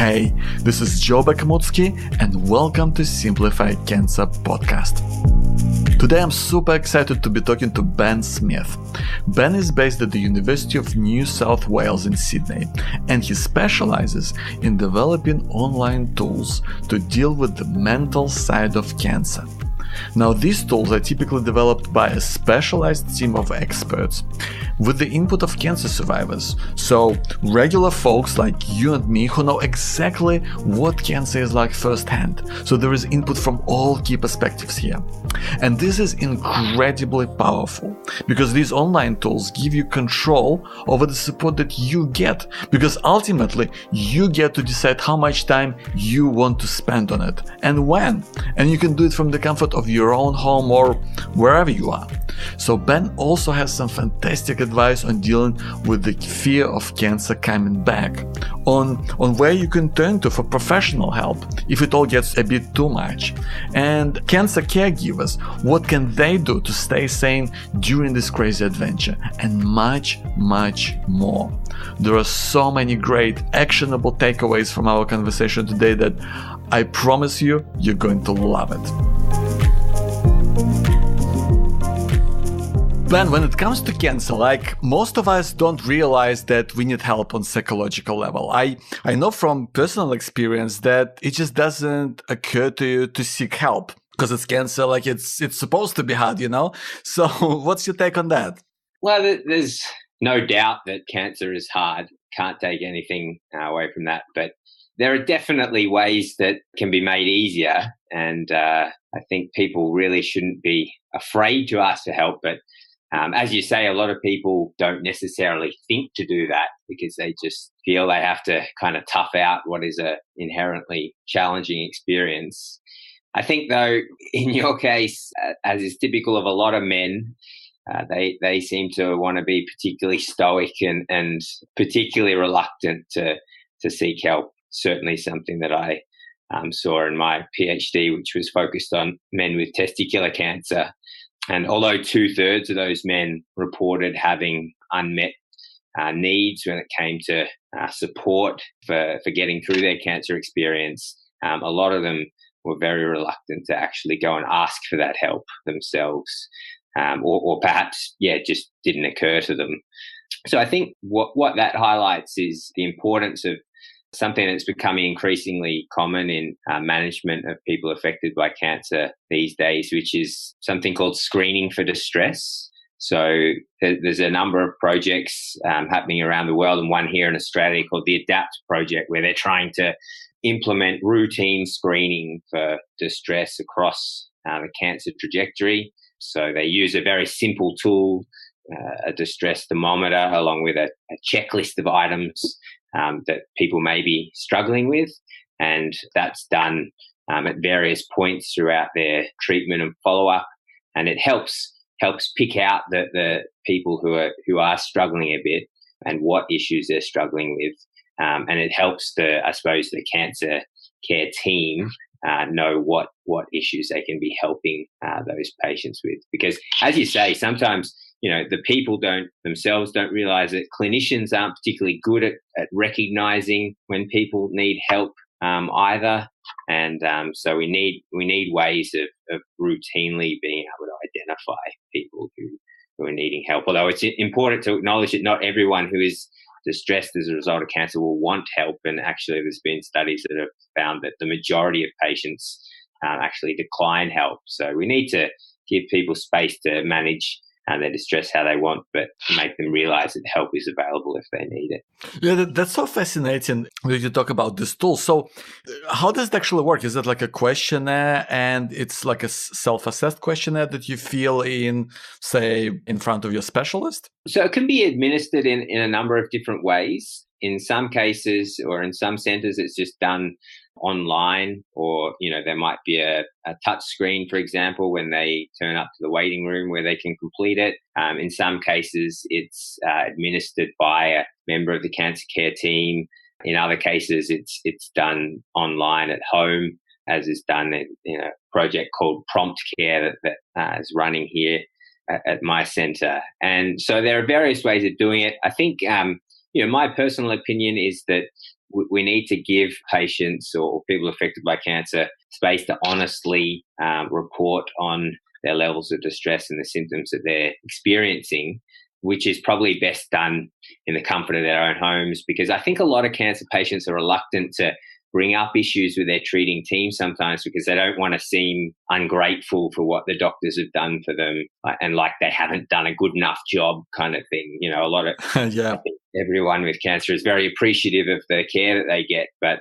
Hey, this is Joe Bakamutsky and welcome to Simplify Cancer podcast. Today I'm super excited to be talking to Ben Smith. Ben is based at the University of New South Wales in Sydney, and he specializes in developing online tools to deal with the mental side of cancer. Now, these tools are typically developed by a specialized team of experts with the input of cancer survivors, so regular folks like you and me who know exactly what cancer is like firsthand. So there is input from all key perspectives here. And this is incredibly powerful because these online tools give you control over the support that you get, because ultimately you get to decide how much time you want to spend on it and when. And you can do it from the comfort of your own home or wherever you are. So Ben also has some fantastic advice on dealing with the fear of cancer coming back, on where you can turn to for professional help if it all gets a bit too much, and cancer caregivers, what can they do to stay sane during this crazy adventure, and much, much more. There are so many great actionable takeaways from our conversation today that I promise you're going to love it. Ben, when it comes to cancer, like most of us don't realize that we need help on psychological level. I know from personal experience that it just doesn't occur to you to seek help because it's cancer, like it's supposed to be hard, you know? So what's your take on that? Well, there's no doubt that cancer is hard. Can't take anything away from that. But there are definitely ways that can be made easier. And I think people really shouldn't be afraid to ask for help. But as you say, a lot of people don't necessarily think to do that because they just feel they have to kind of tough out what is a inherently challenging experience. I think, though, in your case, as is typical of a lot of men, they seem to want to be particularly stoic and particularly reluctant to seek help. Certainly something that I saw in my PhD, which was focused on men with testicular cancer. And although 2/3 of those men reported having unmet needs when it came to support for getting through their cancer experience, a lot of them were very reluctant to actually go and ask for that help themselves, or perhaps, just didn't occur to them. So I think what that highlights is the importance of something that's becoming increasingly common in management of people affected by cancer these days, which is something called screening for distress. So there's a number of projects happening around the world, and one here in Australia called the ADAPT project, where they're trying to implement routine screening for distress across the cancer trajectory. So they use a very simple tool, a distress thermometer, along with a checklist of items that people may be struggling with. And that's done at various points throughout their treatment and follow-up. And it helps pick out the people who are struggling a bit and what issues they're struggling with. And it helps the cancer care team know what issues they can be helping those patients with. Because as you say, sometimes the people themselves don't realize that clinicians aren't particularly good at recognizing when people need help either. And so we need ways of routinely being able to identify people who are needing help. Although it's important to acknowledge that not everyone who is distressed as a result of cancer will want help. And actually there's been studies that have found that the majority of patients actually decline help. So we need to give people space to manage their distress how they want, but make them realize that help is available if they need it. Yeah, that's so fascinating that you talk about this tool. So how does it actually work? Is it like a questionnaire, and it's like a self-assessed questionnaire that you fill in, say, in front of your specialist? So it can be administered in a number of different ways. In some cases, or in some centers, it's just done online, or there might be a touch screen, for example, when they turn up to the waiting room where they can complete it. In some cases, it's administered by a member of the cancer care team. In other cases, it's done online at home, as is done in a project called Prompt Care that is running here at my center. And so there are various ways of doing it. I think my personal opinion is that we need to give patients or people affected by cancer space to honestly report on their levels of distress and the symptoms that they're experiencing, which is probably best done in the comfort of their own homes, because I think a lot of cancer patients are reluctant to bring up issues with their treating team sometimes because they don't want to seem ungrateful for what the doctors have done for them and like they haven't done a good enough job kind of thing. You know, a lot of yeah. I think everyone with cancer is very appreciative of the care that they get, but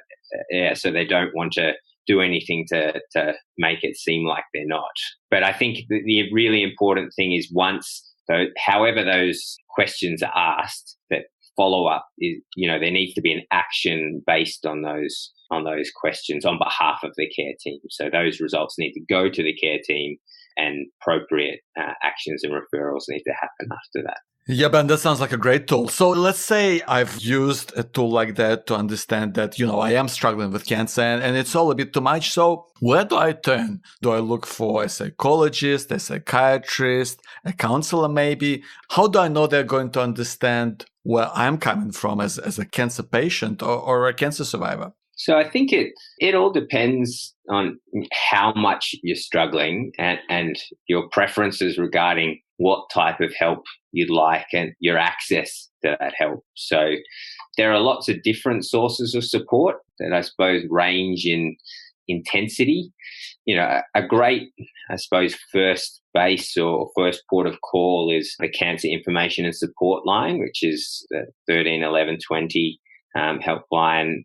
so they don't want to do anything to make it seem like they're not. But I think the really important thing is however those questions are asked, that follow-up is, there needs to be an action based on those questions on behalf of the care team. So those results need to go to the care team and appropriate actions and referrals need to happen after that. Yeah, Ben, that sounds like a great tool. So let's say I've used a tool like that to understand that, I am struggling with cancer and it's all a bit too much. So where do I turn? Do I look for a psychologist, a psychiatrist, a counselor maybe? How do I know they're going to understand where I'm coming from as a cancer patient or a cancer survivor? So I think it all depends on how much you're struggling and your preferences regarding what type of help you'd like and your access to that help. So there are lots of different sources of support that I suppose range in intensity. A great, I suppose, first base or first port of call is the Cancer Information and Support Line, which is the 13 11 20 helpline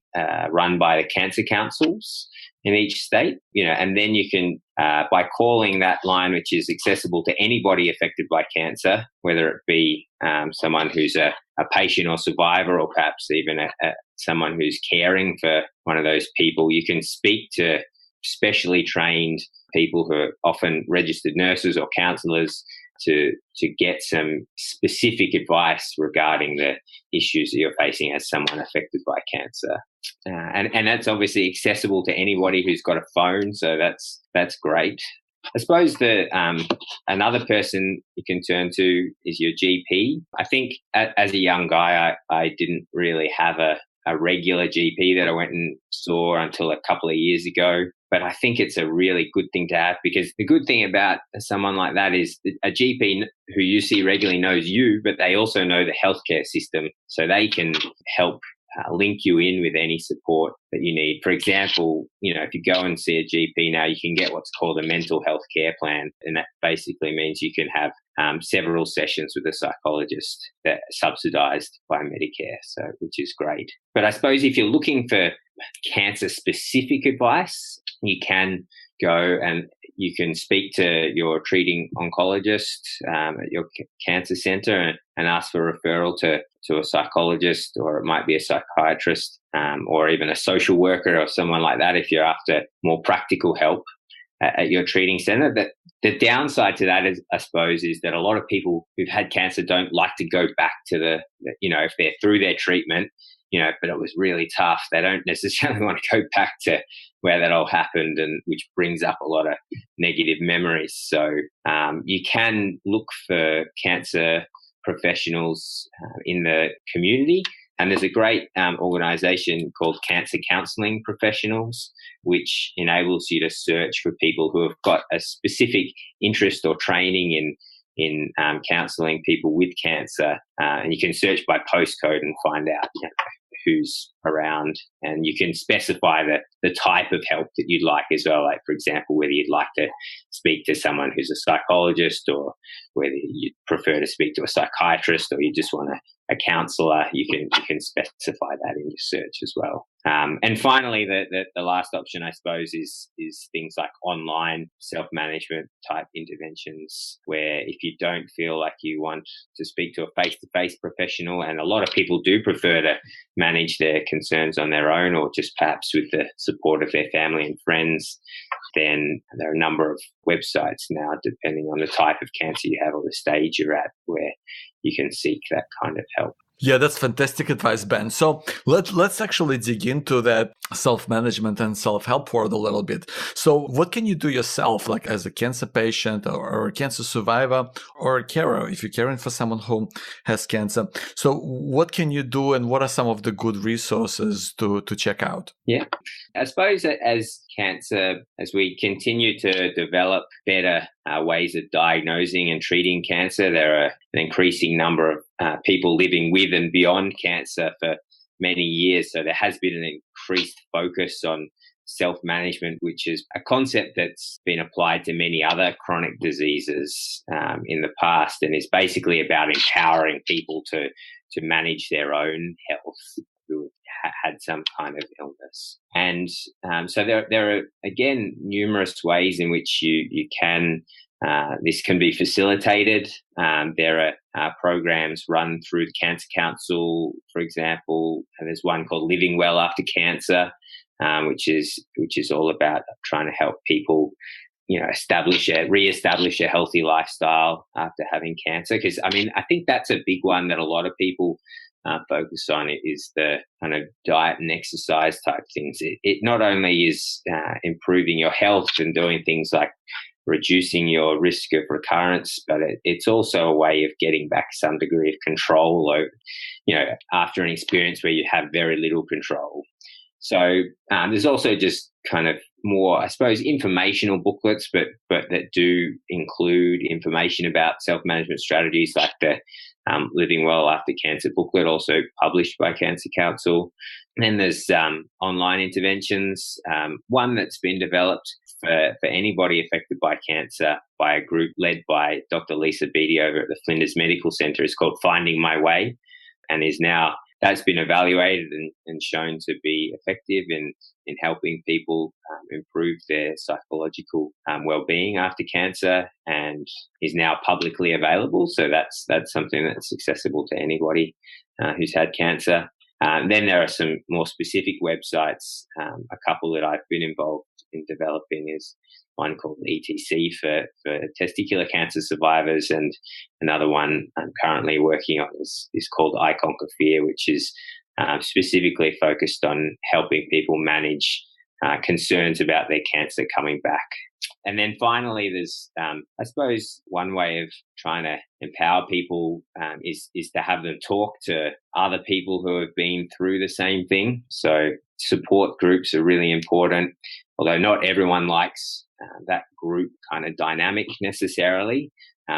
run by the cancer councils in each state, and then you can, by calling that line, which is accessible to anybody affected by cancer, whether it be someone who's a patient or survivor, or perhaps even someone who's caring for one of those people, you can speak to specially trained people who are often registered nurses or counsellors to get some specific advice regarding the issues that you're facing as someone affected by cancer. And that's obviously accessible to anybody who's got a phone, so that's great. I suppose another person you can turn to is your GP. I think as a young guy, I didn't really have a regular GP that I went and saw until a couple of years ago. But I think it's a really good thing to have, because the good thing about someone like that is a GP who you see regularly knows you, but they also know the healthcare system, so they can help link you in with any support that you need. For example, if you go and see a GP now, you can get what's called a mental health care plan. And that basically means you can have several sessions with a psychologist that are subsidized by Medicare, which is great. But I suppose if you're looking for cancer-specific advice, you can go and you can speak to your treating oncologist at your cancer center and ask for a referral to a psychologist, or it might be a psychiatrist, or even a social worker or someone like that if you're after more practical help at your treating center. But the downside to that is, I suppose, is that a lot of people who've had cancer don't like to go back to if they're through their treatment, but it was really tough. They don't necessarily want to go back to where that all happened, and which brings up a lot of negative memories. So you can look for cancer professionals in the community. And there's a great organisation called Cancer Counselling Professionals, which enables you to search for people who have got a specific interest or training in counselling people with cancer. And you can search by postcode and find out who's around, and you can specify the type of help that you'd like as well. Like, for example, whether you'd like to speak to someone who's a psychologist, or whether you'd prefer to speak to a psychiatrist, or you just want a counsellor, you can specify that in your search as well. And finally, the last option, I suppose, is things like online self-management type interventions, where if you don't feel like you want to speak to a face-to-face professional, and a lot of people do prefer to manage their concerns on their own, or just perhaps with the support of their family and friends, then there are a number of websites now, depending on the type of cancer you have or the stage you're at, where you can seek that kind of help. Yeah, that's fantastic advice, Ben. So let's actually dig into that self-management and self-help world a little bit. So what can you do yourself, like as a cancer patient or a cancer survivor or a carer, if you're caring for someone who has cancer? So what can you do, and what are some of the good resources to check out? Yeah. I suppose that as we continue to develop better ways of diagnosing and treating cancer, there are an increasing number of people living with and beyond cancer for many years. So there has been an increased focus on self-management, which is a concept that's been applied to many other chronic diseases in the past, and is basically about empowering people to manage their own health who had some kind of illness. And so there are, again, numerous ways in which you can, this can be facilitated. There are programs run through the Cancer Council, for example, and there's one called Living Well After Cancer, which is all about trying to help people, reestablish a healthy lifestyle after having cancer. Because I think that's a big one that a lot of people focus on. It is the kind of diet and exercise type things. It not only is improving your health and doing things like reducing your risk of recurrence, but it's also a way of getting back some degree of control over, after an experience where you have very little control. So there's also just kind of more, I suppose, informational booklets, but that do include information about self-management strategies, like the Living Well After Cancer booklet, also published by Cancer Council. And then there's online interventions. One that's been developed for anybody affected by cancer by a group led by Dr. Lisa Beattie over at the Flinders Medical Centre is called Finding My Way, and is now, that's been evaluated and shown to be effective in helping people improve their psychological well-being after cancer, and is now publicly available. So that's something that's accessible to anybody who's had cancer. Then there are some more specific websites. A couple that I've been involved in developing is one called ETC for testicular cancer survivors, and another one I'm currently working on is called I Conquer Fear, which is specifically focused on helping people manage concerns about their cancer coming back. And then finally, there's, I suppose, one way of trying to empower people is to have them talk to other people who have been through the same thing. So support groups are really important, although not everyone likes that group kind of dynamic necessarily.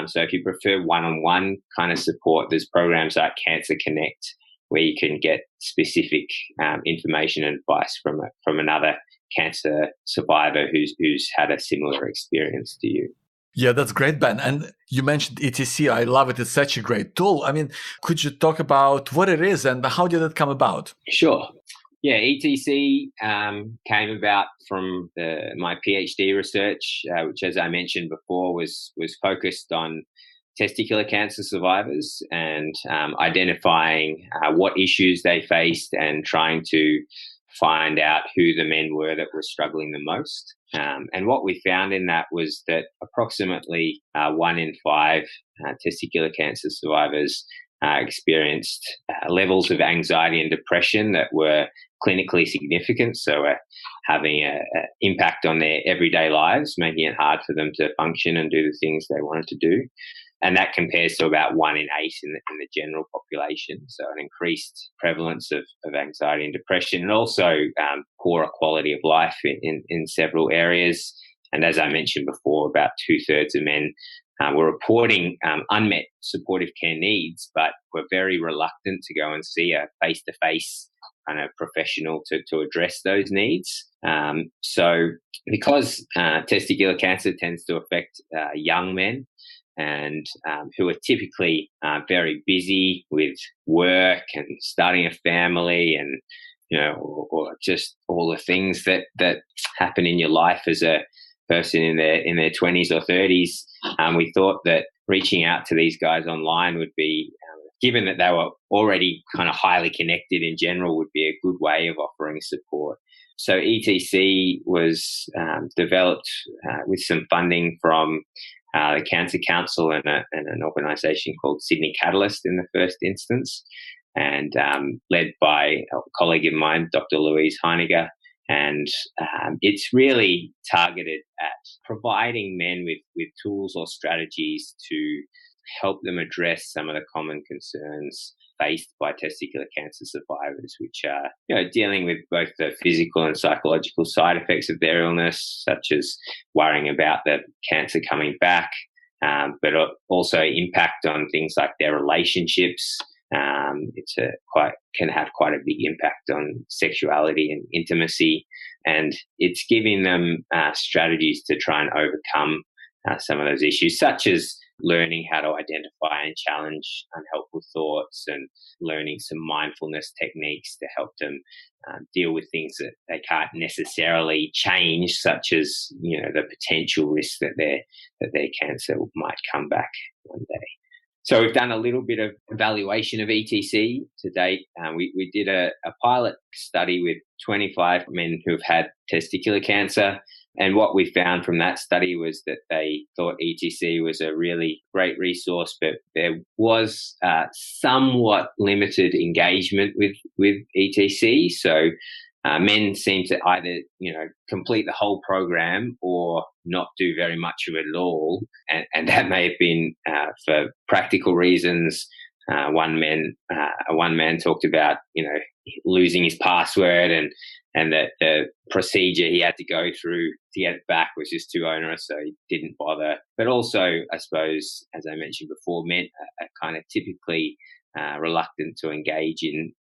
So if you prefer one-on-one kind of support, there's programs like Cancer Connect, where you can get specific information and advice from another cancer survivor who's had a similar experience to you. Yeah, that's great, Ben. And you mentioned ETC. I love it. It's such a great tool. Could you talk about what it is and how did it come about? Sure. Yeah, ETC came about from my PhD research, which, as I mentioned before, was focused on testicular cancer survivors and identifying what issues they faced and trying to find out who the men were that were struggling the most. And what we found in that was that approximately 1 in 5 testicular cancer survivors experienced levels of anxiety and depression that were clinically significant, so having an impact on their everyday lives, making it hard for them to function and do the things they wanted to do. And that compares to about 1 in 8 in the general population. So an increased prevalence of anxiety and depression, and also poorer quality of life in several areas. And as I mentioned before, about 2/3 of men were reporting unmet supportive care needs, but were very reluctant to go and see a face-to-face kind of professional to address those needs. So because testicular cancer tends to affect young men, and who are typically very busy with work and starting a family, and or just all the things that happen in your life as a person in their 20s or 30s. We thought that reaching out to these guys online would be, given that they were already kind of highly connected in general, would be a good way of offering support. So ETC was developed with some funding from the Cancer Council and an organisation called Sydney Catalyst in the first instance. and led by a colleague of mine, Dr. Louise Heiniger. And it's really targeted at providing men with tools or strategies to help them address some of the common concerns faced by testicular cancer survivors, which are dealing with both the physical and psychological side effects of their illness, such as worrying about the cancer coming back, but also impact on things like their relationships. Can have quite a big impact on sexuality and intimacy, and it's giving them strategies to try and overcome some of those issues, such as learning how to identify and challenge unhelpful thoughts, and learning some mindfulness techniques to help them deal with things that they can't necessarily change, such as the potential risk that their cancer might come back one day. So we've done a little bit of evaluation of ETC to date. We did a pilot study with 25 men who've had testicular cancer. And what we found from that study was that they thought ETC was a really great resource, but there was somewhat limited engagement with ETC. So men seem to either, complete the whole program or not do very much of it at all. And that may have been for practical reasons. One man talked about, losing his password and that the procedure he had to go through to get it back was just too onerous, so he didn't bother. But also, I suppose, as I mentioned before, men are kind of typically reluctant to engage in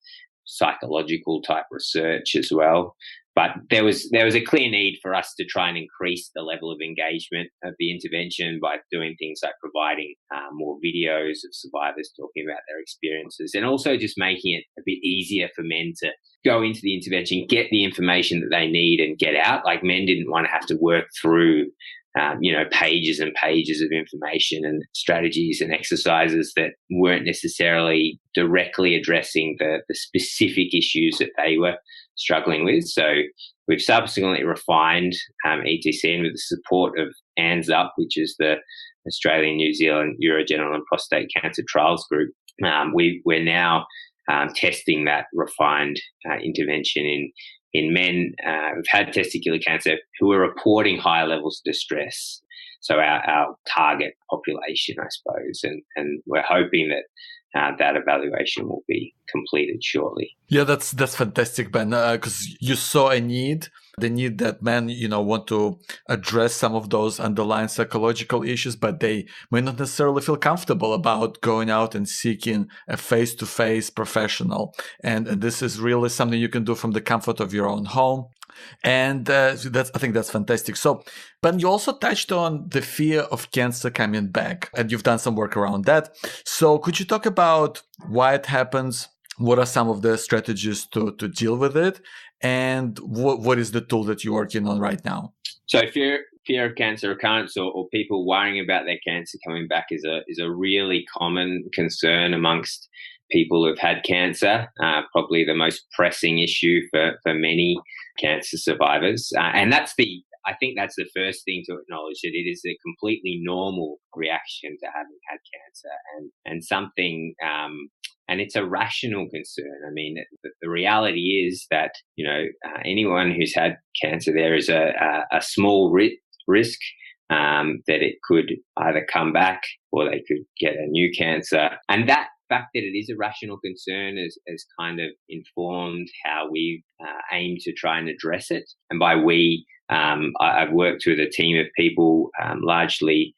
psychological type research as well. But there was a clear need for us to try and increase the level of engagement of the intervention by doing things like providing more videos of survivors talking about their experiences, and also just making it a bit easier for men to go into the intervention, get the information that they need and get out. Like, men didn't want to have to work through pages and pages of information and strategies and exercises that weren't necessarily directly addressing the specific issues that they were struggling with. So we've subsequently refined ETC, and with the support of ANZ UP, which is the Australian New Zealand Urogenital and Prostate Cancer Trials Group, we're now testing that refined intervention in men who've had testicular cancer who are reporting higher levels of distress. So our target population, I suppose, and we're hoping that that evaluation will be completed shortly. Yeah, that's fantastic, Ben, because you saw the need that men, want to address some of those underlying psychological issues, but they may not necessarily feel comfortable about going out and seeking a face-to-face professional. And this is really something you can do from the comfort of your own home. And I think that's fantastic. So, Ben, you also touched on the fear of cancer coming back, and you've done some work around that. So could you talk about why it happens? What are some of the strategies to deal with it? And what is the tool that you're working on right now? So fear of cancer recurrence, or people worrying about their cancer coming back, is a really common concern amongst people who've had cancer, probably the most pressing issue for many cancer survivors. And I think that's the first thing to acknowledge, that it is a completely normal reaction to having had cancer, and something, and it's a rational concern. I mean, the reality is that, anyone who's had cancer, there is a small risk that it could either come back or they could get a new cancer. And that fact that it is a rational concern has kind of informed how we aim to try and address it. And by we, I've worked with a team of people, largely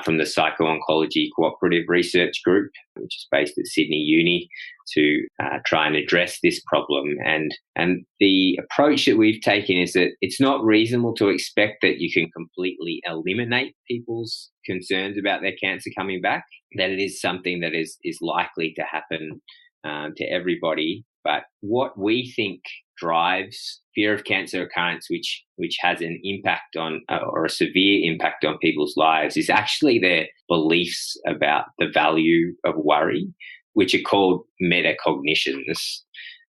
from the Psycho-Oncology Cooperative Research Group, which is based at Sydney Uni, to try and address this problem. And the approach that we've taken is that it's not reasonable to expect that you can completely eliminate people's concerns about their cancer coming back, that it is something that is likely to happen to everybody. But what we think drives fear of cancer recurrence, which has an impact on, or a severe impact on people's lives, is actually their beliefs about the value of worry, which are called metacognitions.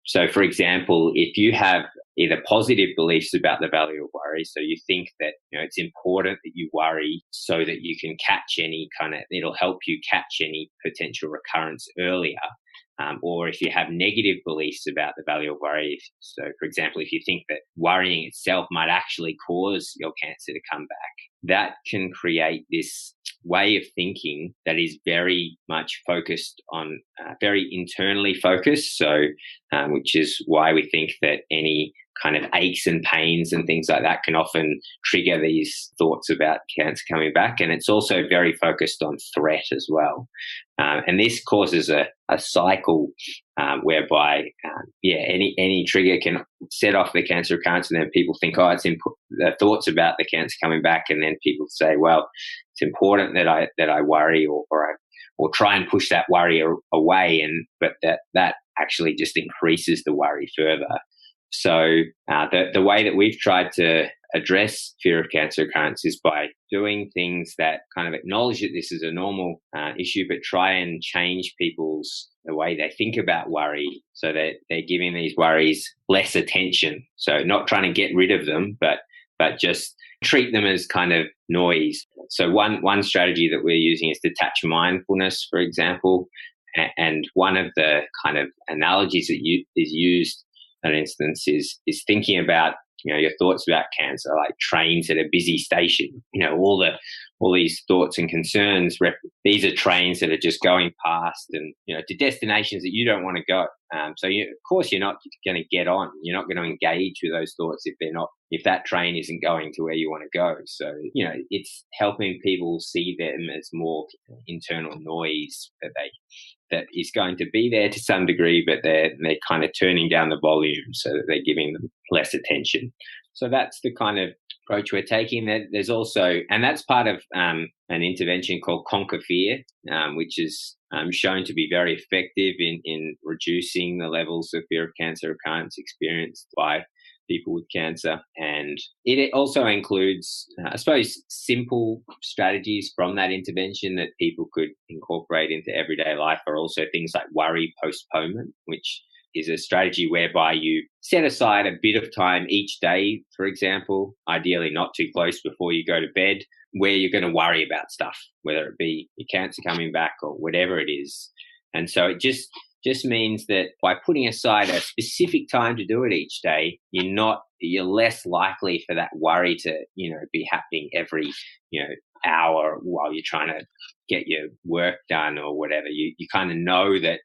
So, for example, if you have either positive beliefs about the value of worry, so you think that it's important that you worry so that you can catch it'll help you catch any potential recurrence earlier, or if you have negative beliefs about the value of worry. So, for example, if you think that worrying itself might actually cause your cancer to come back, that can create this way of thinking that is very much focused on, very internally focused. So, which is why we think that any kind of aches and pains and things like that can often trigger these thoughts about cancer coming back. And it's also very focused on threat as well. And this causes a cycle whereby, any trigger can set off the cancer recurrence, and then people think, the thoughts about the cancer coming back, and then people say, well, it's important that I worry or try and push that worry away, but that actually just increases the worry further. So the way that we've tried to address fear of cancer recurrence is by doing things that kind of acknowledge that this is a normal issue, but try and change the way they think about worry, so that they're giving these worries less attention. So not trying to get rid of them, but just treat them as kind of noise. So one strategy that we're using is detached mindfulness, for example. And one of the kind of analogies that is used, for instance, is thinking about, your thoughts about cancer like trains at a busy station. All these thoughts and concerns, these are trains that are just going past and, to destinations that you don't want to go. So of course you're not going to get on. You're not going to engage with those thoughts if that train isn't going to where you want to go. So, it's helping people see them as more internal noise that is going to be there to some degree, but they're kind of turning down the volume so that they're giving them less attention. So that's the kind of approach we're taking. There's also, and that's part of an intervention called Conquer Fear, which is shown to be very effective in reducing the levels of fear of cancer recurrence experienced by people with cancer. And it also includes, I suppose, simple strategies from that intervention that people could incorporate into everyday life, are also things like worry postponement, which is a strategy whereby you set aside a bit of time each day, for example, ideally not too close before you go to bed, where you're going to worry about stuff, whether it be your cancer coming back or whatever it is. And so it just means that by putting aside a specific time to do it each day, you're less likely for that worry to, be happening every, hour while you're trying to get your work done or whatever. You kind of know that,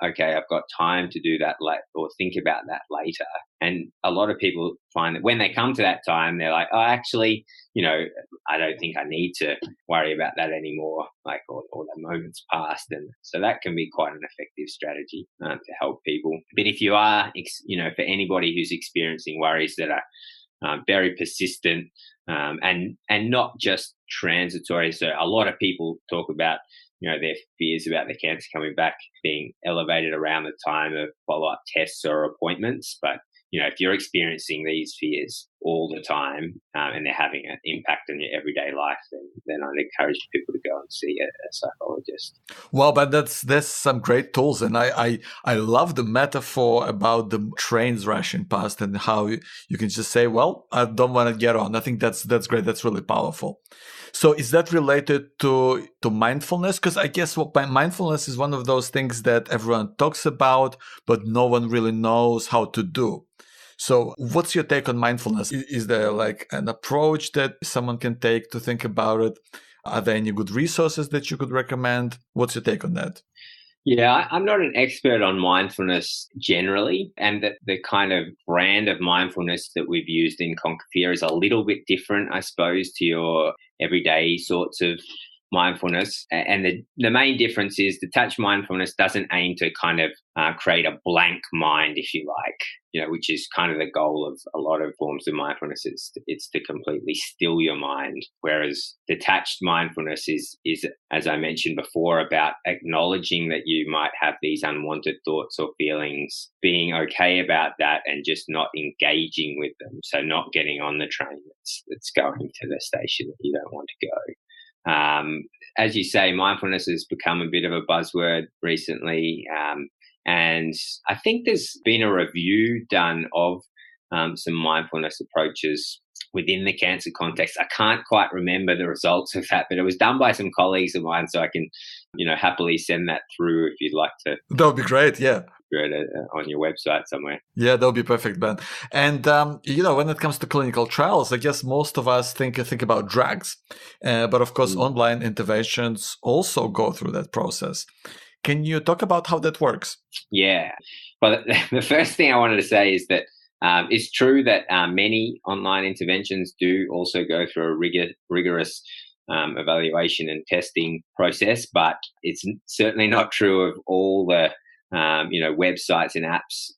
okay, I've got time to do that or think about that later. And a lot of people find that when they come to that time, they're like, oh, actually, I don't think I need to worry about that anymore, or the moment's passed. And so that can be quite an effective strategy to help people. But if you are, for anybody who's experiencing worries that are very persistent and not just transitory. So a lot of people talk about, their fears about the cancer coming back being elevated around the time of follow-up tests or appointments. But, if you're experiencing these fears all the time and they're having an impact on your everyday life, then I'd encourage people to go and see a psychologist. Well, but that's some great tools. And I love the metaphor about the trains rushing past and how you can just say, well, I don't want to get on. I think that's great. That's really powerful. So is that related to mindfulness? Because I guess mindfulness is one of those things that everyone talks about, but no one really knows how to do. So what's your take on mindfulness? Is there like an approach that someone can take to think about it? Are there any good resources that you could recommend? What's your take on that? Yeah, I'm not an expert on mindfulness generally, and the kind of brand of mindfulness that we've used in Conquer Fear is a little bit different, I suppose, to your everyday sorts of mindfulness. And the main difference is detached mindfulness doesn't aim to kind of create a blank mind, if you like, which is kind of the goal of a lot of forms of mindfulness. It's to completely still your mind. Whereas detached mindfulness is, as I mentioned before, about acknowledging that you might have these unwanted thoughts or feelings, being okay about that and just not engaging with them. So not getting on the train that's going to the station that you don't want to go. As you say, mindfulness has become a bit of a buzzword recently. And I think there's been a review done of some mindfulness approaches within the cancer context. I can't quite remember the results of that, but it was done by some colleagues of mine, so I can, happily send that through if you'd like to. That would be great. Yeah. On your website somewhere. Yeah, that would be perfect, Ben. And when it comes to clinical trials, I guess most of us think about drugs, but of course, online interventions also go through that process. Can you talk about how that works? Yeah. Well, the first thing I wanted to say is that it's true that many online interventions do also go through a rigorous evaluation and testing process, but it's certainly not true of all the websites and apps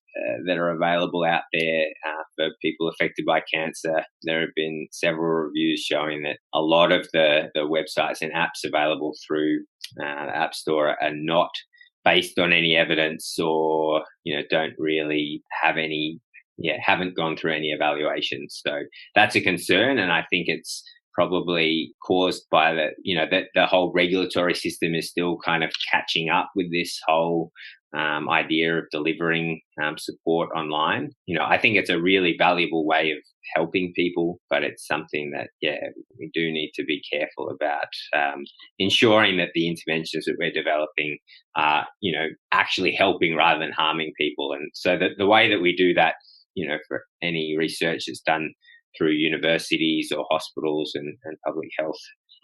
that are available out there for people affected by cancer. There have been several reviews showing that a lot of the websites and apps available through the App Store are not based on any evidence, or don't really have any, haven't gone through any evaluations. So that's a concern, and I think it's probably caused by that the whole regulatory system is still kind of catching up with this whole idea of delivering support online. I think it's a really valuable way of helping people, but it's something that, we do need to be careful about ensuring that the interventions that we're developing are, actually helping rather than harming people. And so the way that we do that, for any research that's done through universities or hospitals and public health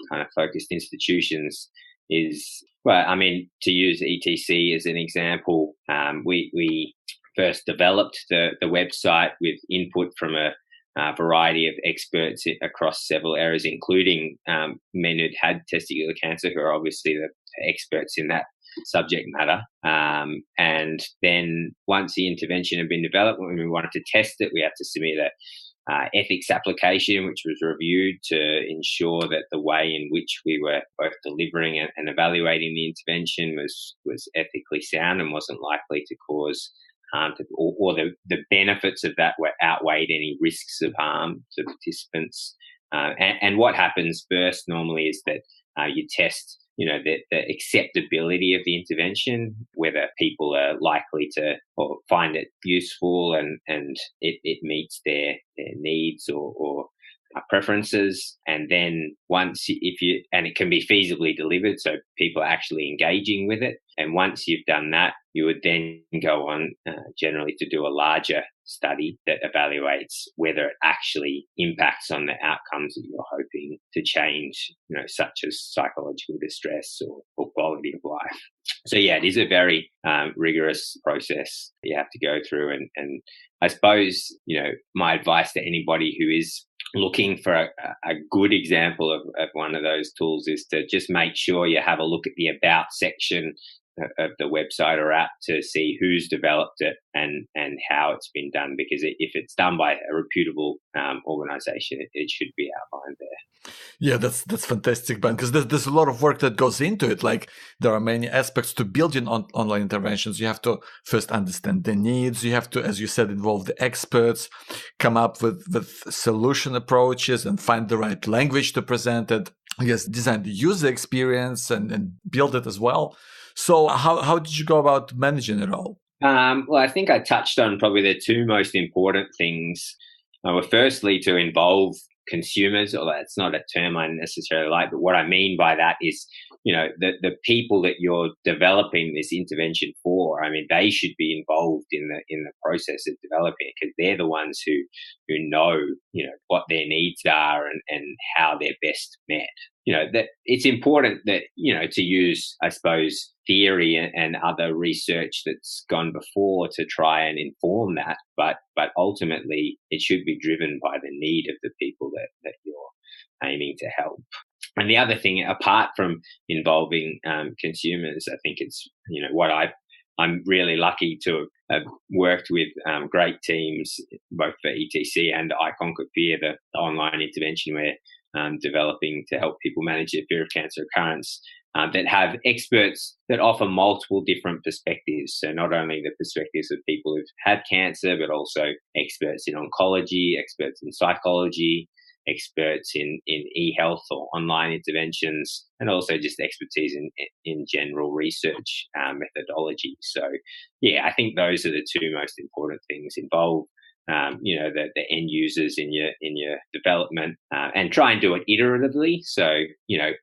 kind of focused institutions is, to use ETC as an example, we first developed the website with input from a variety of experts across several areas, including men who'd had testicular cancer, who are obviously the experts in that subject matter. And then once the intervention had been developed, when we wanted to test it, we had to submit a ethics application, which was reviewed to ensure that the way in which we were both delivering and evaluating the intervention was ethically sound and wasn't likely to cause harm or the benefits of that were outweighed any risks of harm to participants. And what happens first normally is that you test the acceptability of the intervention, whether people are likely to or find it useful and it meets their needs or preferences. And then and it can be feasibly delivered, so people are actually engaging with it. And once you've done that, you would then go on generally to do a larger study that evaluates whether it actually impacts on the outcomes that you're hoping to change, such as psychological distress or quality of life. So it is a very rigorous process you have to go through. And I suppose, my advice to anybody who is looking for a good example of one of those tools is to just make sure you have a look at the About section of the website or app to see who's developed it and how it's been done, because if it's done by a reputable organization, it should be outlined there. Yeah, that's fantastic, Ben, because there's a lot of work that goes into it. Like, there are many aspects to building online interventions. You have to first understand the needs. You have to, as you said, involve the experts, come up with solution approaches and find the right language to present it. I guess design the user experience and build it as well. So how did you go about managing it all? Well, I think I touched on probably the two most important things. Were firstly to involve consumers, although that's not a term I necessarily like, but what I mean by that is, the people that you're developing this intervention for. They should be involved in the process of developing it, because they're the ones who know, what their needs are and how they're best met. That it's important that, to use, I suppose, theory and other research that's gone before to try and inform that, but ultimately it should be driven by the need of the people that you're aiming to help. And the other thing, apart from involving consumers, I think it's, what I'm really lucky to have worked with great teams, both for ETC and I Conquer Fear, the online intervention we're developing to help people manage their fear of cancer recurrence, that have experts that offer multiple different perspectives. So not only the perspectives of people who've had cancer, but also experts in oncology, experts in psychology, experts in e-health or online interventions, and also just expertise in general research methodology. So, I think those are the two most important things: involve the end users in your development, and try and do it iteratively. So,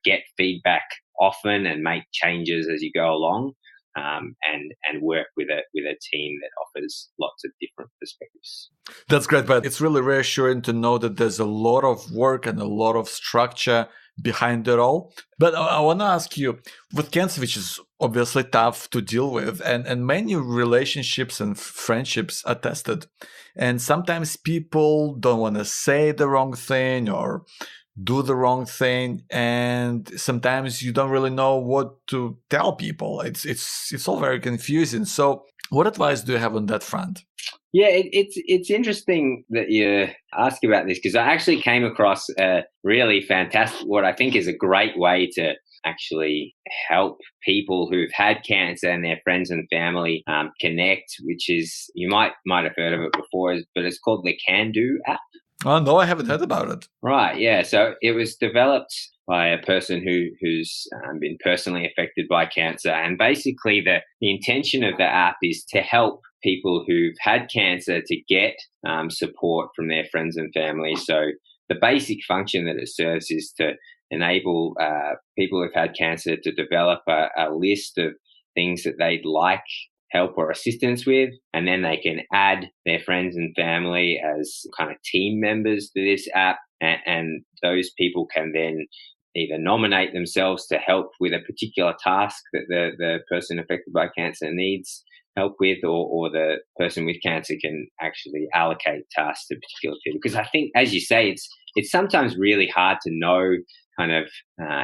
get feedback often and make changes as you go along, and work with a team that offers lots of different perspectives. That's great, but it's really reassuring to know that there's a lot of work and a lot of structure behind it all. But I want to ask you, with cancer, which is obviously tough to deal with, and many relationships and friendships are tested. And sometimes people don't want to say the wrong thing or do the wrong thing, and sometimes you don't really know what to tell people. It's all very confusing. So what advice do you have on that front? Yeah, it's interesting that you ask about this, because I actually came across a really fantastic, what I think is a great way to actually help people who've had cancer and their friends and family connect, which is, you might have heard of it before, but it's called the Can Do app. Oh, no, I haven't heard about it. Right, yeah. So it was developed by a person who's been personally affected by cancer. And basically the intention of the app is to help people who've had cancer to get support from their friends and family. So the basic function that it serves is to enable people who've had cancer to develop a list of things that they'd like help or assistance with, and then they can add their friends and family as kind of team members to this app, and those people can then either nominate themselves to help with a particular task that the person affected by cancer needs help with, or the person with cancer can actually allocate tasks to particular people. Because I think, as you say, it's sometimes really hard to know kind of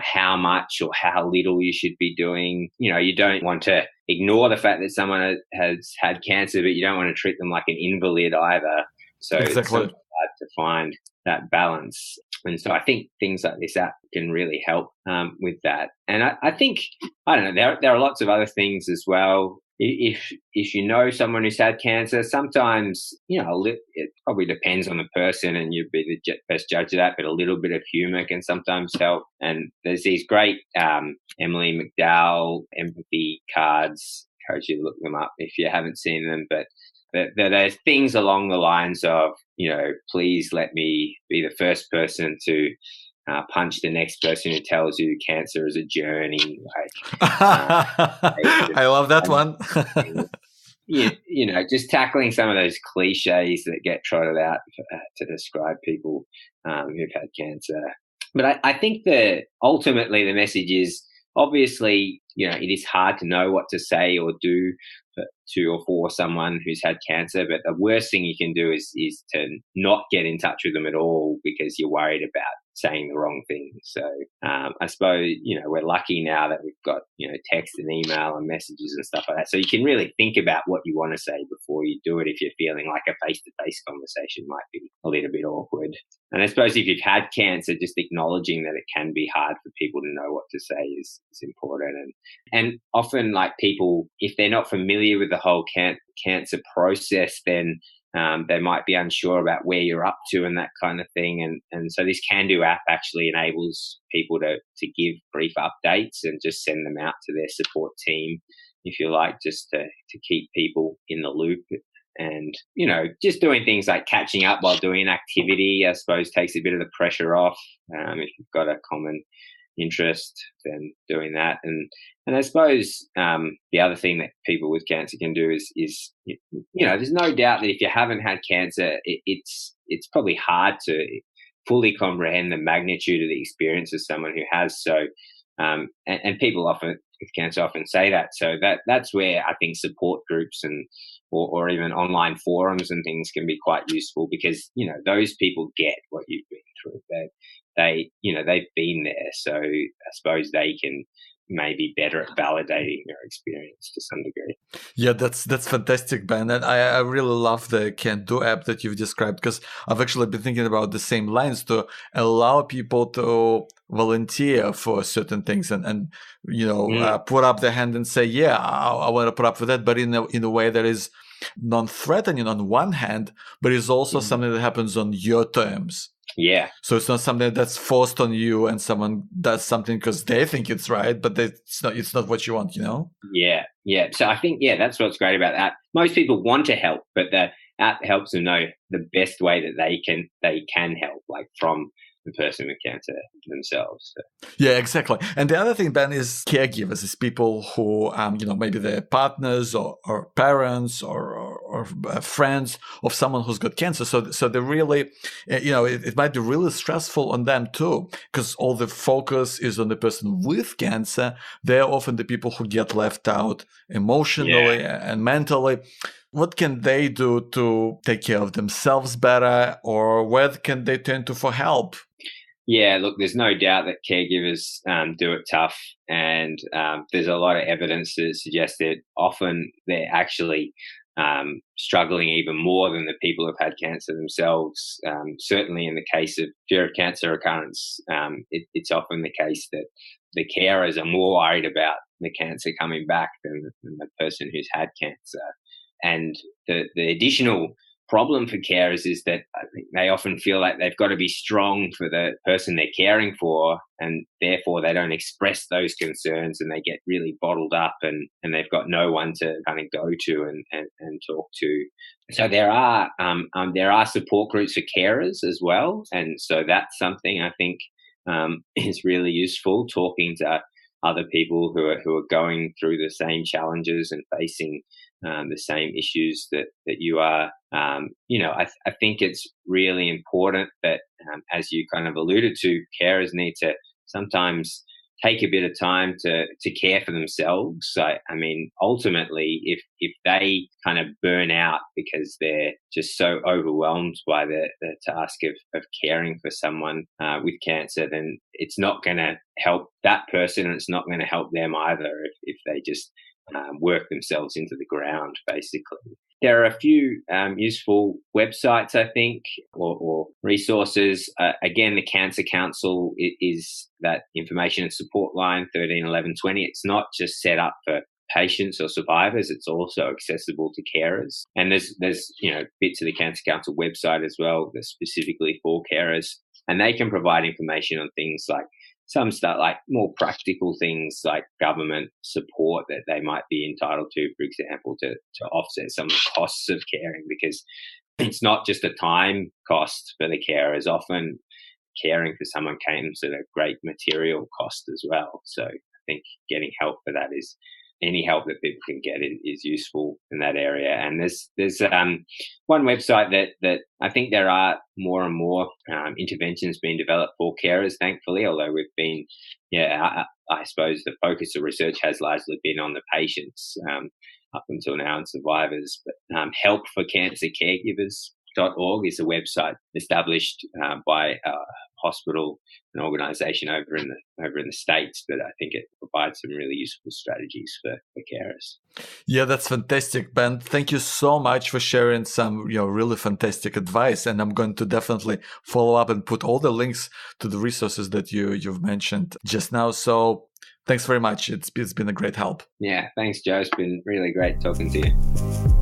how much or how little you should be doing. You don't want to ignore the fact that someone has had cancer, but you don't want to treat them like an invalid either. So exactly. It's sort of hard to find that balance. And so I think things like this app can really help with that. And I think, I don't know, there are lots of other things as well. If you know someone who's had cancer, sometimes, it probably depends on the person and you'd be the best judge of that, but a little bit of humor can sometimes help. And there's these great Emily McDowell empathy cards. I encourage you to look them up if you haven't seen them, but there's things along the lines of, please let me be the first person to punch the next person who tells you cancer is a journey. I love that one. Just tackling some of those cliches that get trotted out to describe people who've had cancer. But I think that ultimately the message is, obviously, it is hard to know what to say or do to or for someone who's had cancer, but the worst thing you can do is to not get in touch with them at all because you're worried about saying the wrong thing. So I suppose, we're lucky now that we've got, text and email and messages and stuff like that. So you can really think about what you want to say before you do it, if you're feeling like a face-to-face conversation might be a little bit awkward. And I suppose if you've had cancer, just acknowledging that it can be hard for people to know what to say is important. And often, like, people, if they're not familiar with the whole cancer process, then they might be unsure about where you're up to and that kind of thing. And so this Can Do app actually enables people to give brief updates and just send them out to their support team, if you like, just to keep people in the loop. And, just doing things like catching up while doing an activity, I suppose, takes a bit of the pressure off. If you've got a common interest, then doing that. And I suppose the other thing that people with cancer can do is there's no doubt that if you haven't had cancer, it's probably hard to fully comprehend the magnitude of the experience of someone who has. So and people often with cancer often say that. So that's where I think support groups or even online forums and things can be quite useful, because those people get what you've been through. They've been there, so I suppose they can maybe better at validating your experience to some degree. Yeah, that's fantastic, Ben. And I really love the Can Do app that you've described, because I've actually been thinking about the same lines, to allow people to volunteer for certain things and put up their hand and say, yeah, I want to put up for that, but in a way that is non-threatening on one hand, but is also something that happens on your terms. Yeah. So it's not something that's forced on you and someone does something because they think it's right, but it's not what you want, Yeah. Yeah. So I think, that's what's great about that. Most people want to help, but that helps them know the best way that they can help, like from the person with cancer themselves. So. Yeah, exactly. And the other thing, Ben, is caregivers, is people who, maybe they're partners or parents or friends of someone who's got cancer. So they really, it might be really stressful on them too, because all the focus is on the person with cancer. They're often the people who get left out emotionally and mentally. What can they do to take care of themselves better, or where can they turn to for help? Yeah, look, there's no doubt that caregivers do it tough, and there's a lot of evidence to suggest that often they're actually struggling even more than the people who've had cancer themselves. Certainly in the case of fear of cancer recurrence, it's often the case that the carers are more worried about the cancer coming back than the person who's had cancer. And the additional problem for carers is that I think they often feel like they've got to be strong for the person they're caring for, and therefore they don't express those concerns, and they get really bottled up, and they've got no one to kind of go to and talk to. So there are support groups for carers as well, and so that's something I think is really useful, talking to other people who are going through the same challenges and facing the same issues that you are. I think it's really important that, as you kind of alluded to, carers need to sometimes take a bit of time to care for themselves. So, I mean, ultimately, if they kind of burn out because they're just so overwhelmed by the task of caring for someone with cancer, then it's not going to help that person, and it's not going to help them either if they just work themselves into the ground, basically. There are a few useful websites, I think, or resources. Again, the Cancer Council is that information and support line, 13 11 20. It's not just set up for patients or survivors, it's also accessible to carers. And there's bits of the Cancer Council website as well that's specifically for carers. And they can provide information on things like some stuff, like more practical things like government support that they might be entitled to, for example, to offset some of the costs of caring, because it's not just a time cost for the carers. Often caring for someone comes at a great material cost as well. So I think getting help for that is, any help that people can get is useful in that area. And there's one website that I think there are more and more interventions being developed for carers, thankfully, although we've been, I suppose the focus of research has largely been on the patients up until now and survivors. But Help for Cancer Caregivers.org is a website established by a hospital, an organisation over in the States, but I think it provides some really useful strategies for carers. Yeah, that's fantastic, Ben. Thank you so much for sharing some really fantastic advice, and I'm going to definitely follow up and put all the links to the resources that you've mentioned just now. So thanks very much. It's been a great help. Yeah, thanks, Joe. It's been really great talking to you.